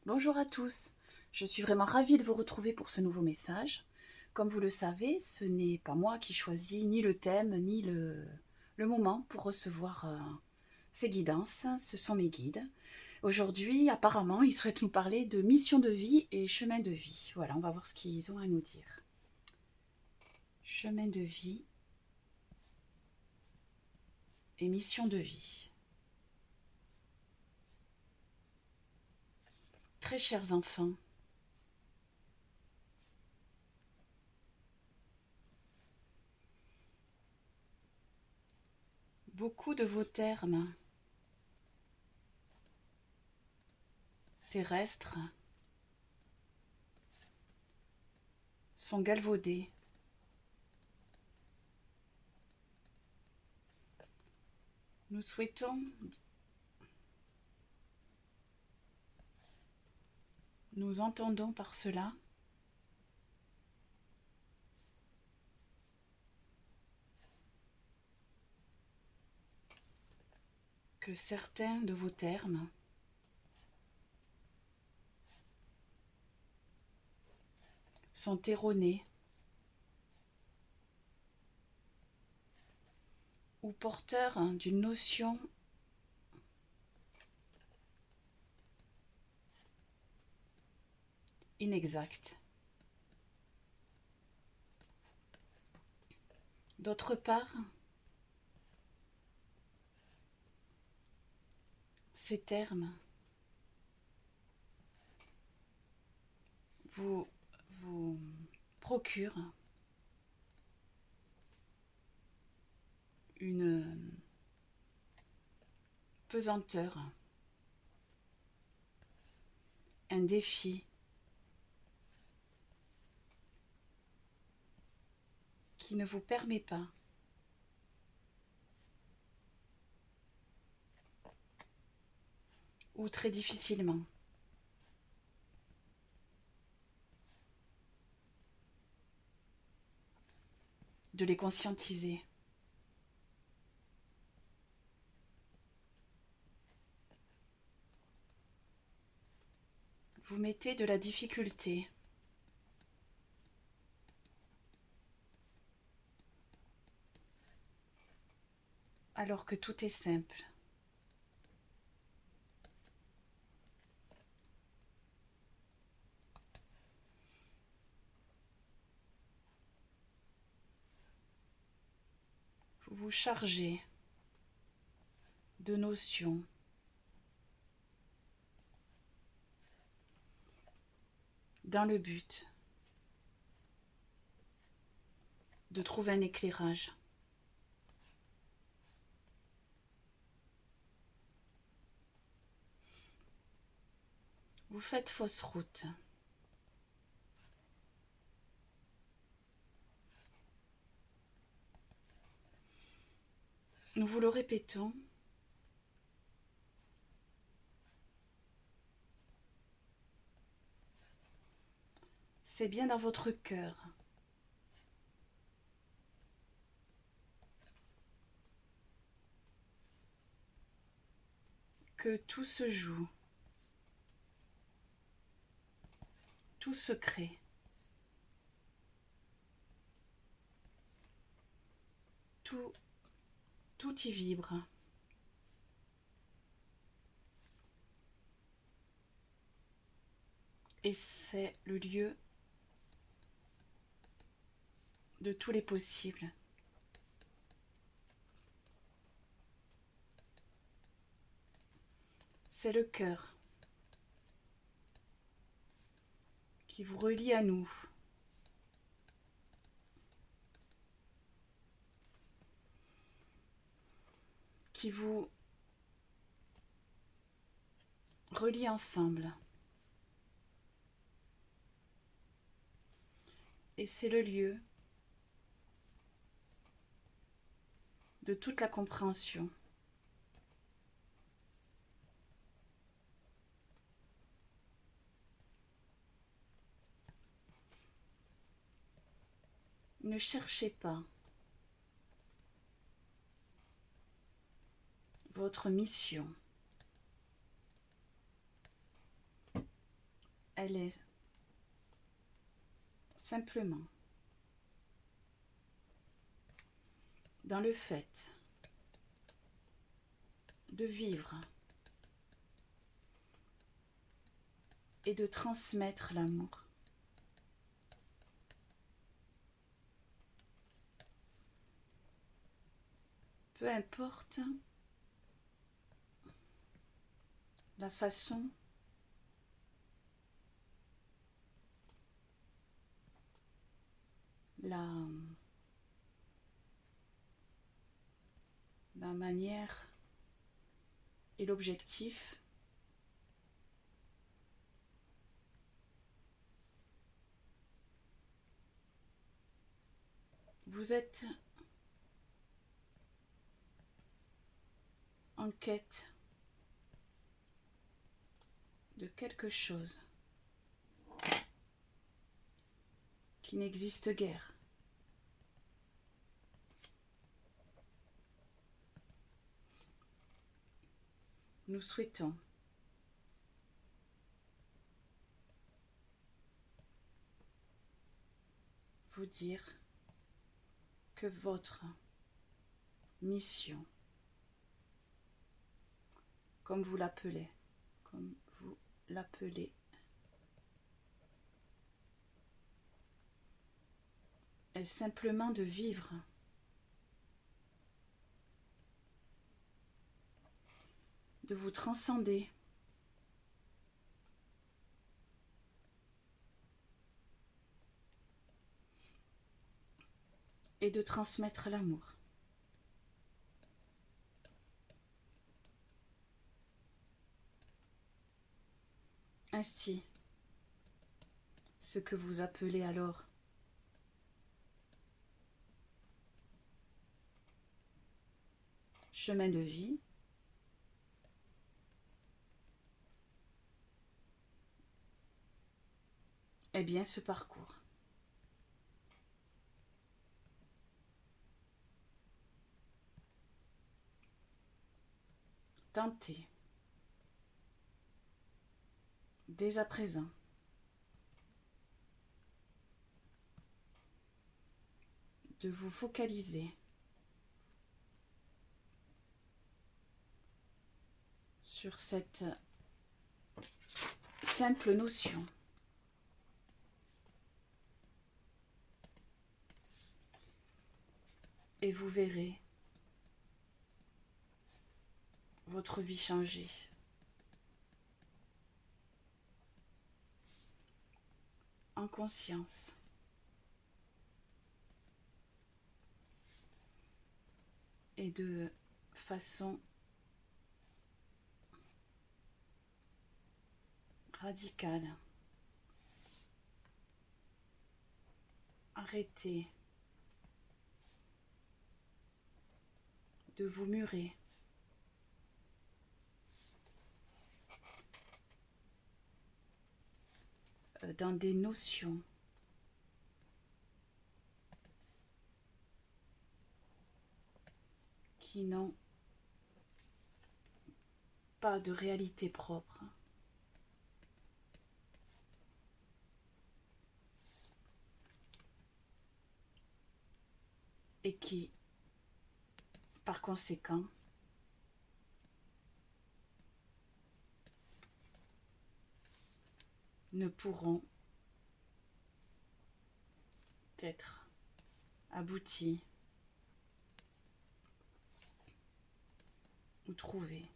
Bonjour à tous, je suis vraiment ravie de vous retrouver pour ce nouveau message. Comme vous le savez, ce n'est pas moi qui choisis ni le thème ni le moment pour recevoir ces guidances, ce sont mes guides. Aujourd'hui, apparemment, ils souhaitent nous parler de mission de vie et chemin de vie. Voilà, on va voir ce qu'ils ont à nous dire. Chemin de vie et mission de vie. Très chers enfants, beaucoup de vos termes terrestres sont galvaudés. Nous souhaitons, nous entendons par cela que certains de vos termes sont erronés ou porteurs d'une notion inexacte. D'autre part, ces termes vous procurent une pesanteur, un défi qui ne vous permet pas ou très difficilement de les conscientiser. Vous mettez de la difficulté alors que tout est simple. Vous vous chargez de notions dans le but de trouver un éclairage. Vous faites fausse route. Nous vous le répétons, c'est bien dans votre cœur que tout se joue, tout se crée. Tout y vibre. Et c'est le lieu de tous les possibles. C'est le cœur qui vous relie à nous. Qui vous relie ensemble. Et c'est le lieu de toute la compréhension. Ne cherchez pas votre mission. elle est simplement dans le fait de vivre et de transmettre l'amour. Peu importe la façon la manière et l'objectif, vous êtes en quête de quelque chose qui n'existe guère. Nous souhaitons vous dire que votre mission, comme vous l'appelez, est simplement de vivre de vous transcender et de transmettre l'amour. Ainsi, ce que vous appelez alors chemin de vie est bien ce parcours. Tentez dès à présent de vous focaliser sur cette simple notion et vous verrez votre vie changer. En conscience. Et de façon radicale. Arrêtez de vous murer dans des notions qui n'ont pas de réalité propre. Et qui, par conséquent, ne pourront être aboutis ou trouvés.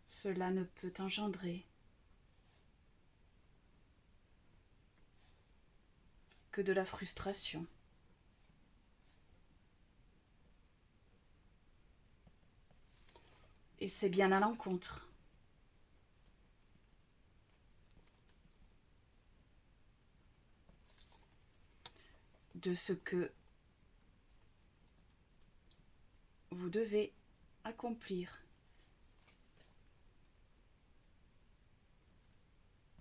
Cela ne peut engendrer que de la frustration. Et c'est bien à l'encontre de ce que vous devez accomplir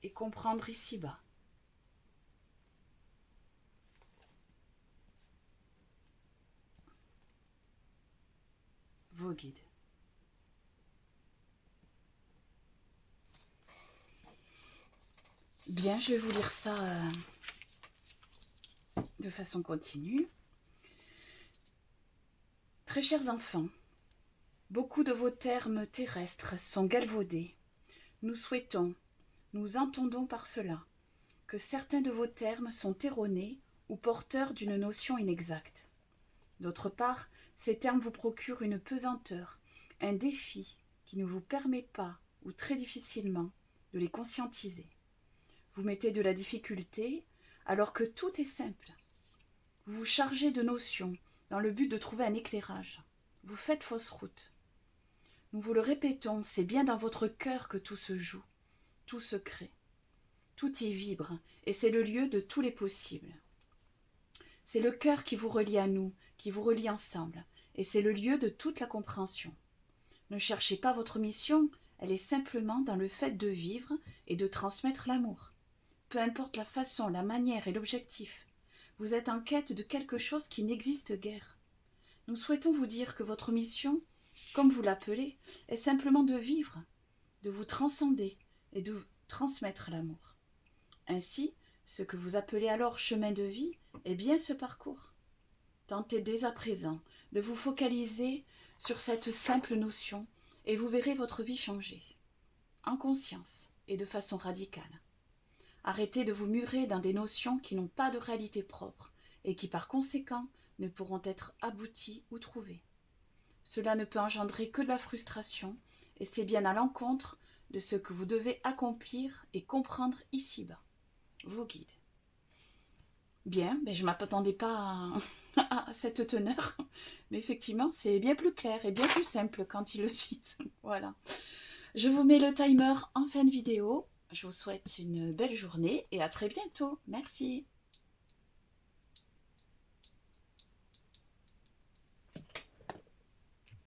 et comprendre ici-bas. Vos guides. Bien, je vais vous lire ça de façon continue. Très chers enfants, beaucoup de vos termes terrestres sont galvaudés. Nous souhaitons, nous entendons par cela, que certains de vos termes sont erronés ou porteurs d'une notion inexacte. D'autre part, ces termes vous procurent une pesanteur, un défi qui ne vous permet pas, ou très difficilement, de les conscientiser. Vous mettez de la difficulté alors que tout est simple. Vous vous chargez de notions dans le but de trouver un éclairage. Vous faites fausse route. Nous vous le répétons, c'est bien dans votre cœur que tout se joue, tout se crée. Tout y vibre, et c'est le lieu de tous les possibles. C'est le cœur qui vous relie à nous, qui vous relie ensemble, et c'est le lieu de toute la compréhension. Ne cherchez pas votre mission, elle est simplement dans le fait de vivre et de transmettre l'amour. Peu importe la façon, la manière et l'objectif, vous êtes en quête de quelque chose qui n'existe guère. Nous souhaitons vous dire que votre mission, comme vous l'appelez, est simplement de vivre, de vous transcender et de transmettre l'amour. Ainsi, ce que vous appelez alors chemin de vie est bien ce parcours. Tentez dès à présent de vous focaliser sur cette simple notion et vous verrez votre vie changer, en conscience et de façon radicale. Arrêtez de vous murer dans des notions qui n'ont pas de réalité propre et qui par conséquent ne pourront être abouties ou trouvées. Cela ne peut engendrer que de la frustration et c'est bien à l'encontre de ce que vous devez accomplir et comprendre ici-bas. Vos guides. Bien, mais je ne m'attendais pas à cette teneur, mais effectivement c'est bien plus clair et bien plus simple quand ils le disent. Voilà. Je vous mets le timer en fin de vidéo. Je vous souhaite une belle journée et à très bientôt. Merci.